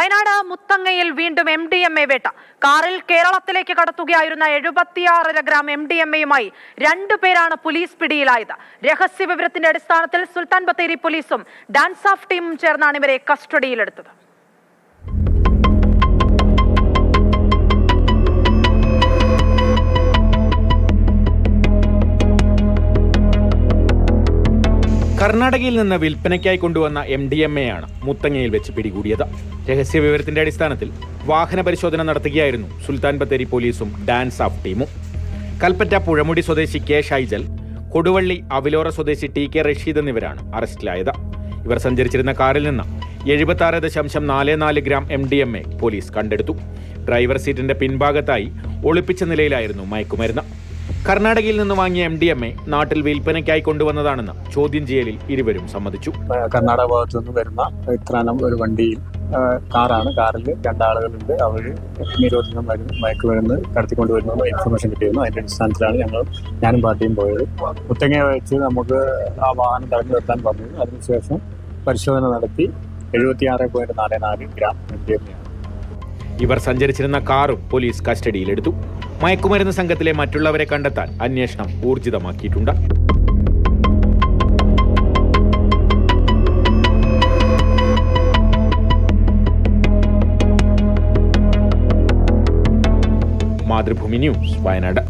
വയനാട് മുത്തങ്ങയിൽ വീണ്ടും MDMA വേട്ട. കാറിൽ കേരളത്തിലേക്ക് കടത്തുകയായിരുന്ന 76 ഗ്രാം MDMAയുമായി 2 പേരാണ് പോലീസ് പിടിയിലായത്. രഹസ്യ വിവരത്തിന്റെ അടിസ്ഥാനത്തിൽ സുൽത്താൻ ബത്തേരി പോലീസും ഡാൻസ് ഓഫ് ടീമും ചേർന്നാണ് ഇവരെ കസ്റ്റഡിയിലെടുത്തത്. കർണാടകയിൽ നിന്ന് വിൽപ്പനയ്ക്കായി കൊണ്ടുവന്ന MDMA ആണ് മുത്തങ്ങയിൽ വെച്ച് പിടികൂടിയത്. രഹസ്യ വിവരത്തിന്റെ അടിസ്ഥാനത്തിൽ വാഹന പരിശോധന നടത്തുകയായിരുന്നു സുൽത്താൻ ബത്തേരി പോലീസും ഡാൻസ് ഓഫ് ടീമും. കൽപ്പറ്റ പുഴമുടി സ്വദേശി K ഷൈജൽ, കൊടുവള്ളി അവിലോറ സ്വദേശി TK റഷീദ് എന്നിവരാണ് അറസ്റ്റിലായത്. ഇവർ സഞ്ചരിച്ചിരുന്ന കാറിൽ നിന്ന് 76.44 ഗ്രാം MDMA പോലീസ് കണ്ടെടുത്തു. ഡ്രൈവർ സീറ്റിന്റെ പിൻഭാഗത്തായി ഒളിപ്പിച്ച നിലയിലായിരുന്നു മയക്കുമരുന്ന്. കർണാടകയിൽ നിന്ന് വാങ്ങിയ MDMA നാട്ടിൽ വിൽപ്പനയ്ക്കായി കൊണ്ടുവന്നതാണെന്ന് ചോദ്യം ചെയ്യലിൽ ഇരുവരും സമ്മതിച്ചു. കർണാടക ഭാഗത്തു നിന്ന് വരുന്ന ഇത്രാനം ഒരു വണ്ടിയിൽ കാറാണ്. കാറിൽ 2 ആളുകളുണ്ട്. അവർ നിരോധിത മയക്കുമരുന്ന് കടത്തിക്കൊണ്ടുവരുന്ന ഇൻഫർമേഷൻ കിട്ടിയിരുന്നു. അതിന്റെ അടിസ്ഥാനത്തിലാണ് ഞാനും പാർട്ടിയും പോയത്. മുത്തങ്ങ വെച്ച് നമുക്ക് ആ വാഹനം തടഞ്ഞു നിർത്താൻ പറഞ്ഞു. അതിനുശേഷം പരിശോധന നടത്തി 76.44 ഗ്രാം MDMA. ഇവർ സഞ്ചരിച്ചിരുന്ന കാറും പോലീസ് കസ്റ്റഡിയിലെടുത്തു. മയക്കുമരുന്ന് സംഘത്തിലെ മറ്റുള്ളവരെ കണ്ടെത്താൻ അന്വേഷണം ഊർജിതമാക്കിയിട്ടുണ്ട്. മാതൃഭൂമി ന്യൂസ്, വയനാട്.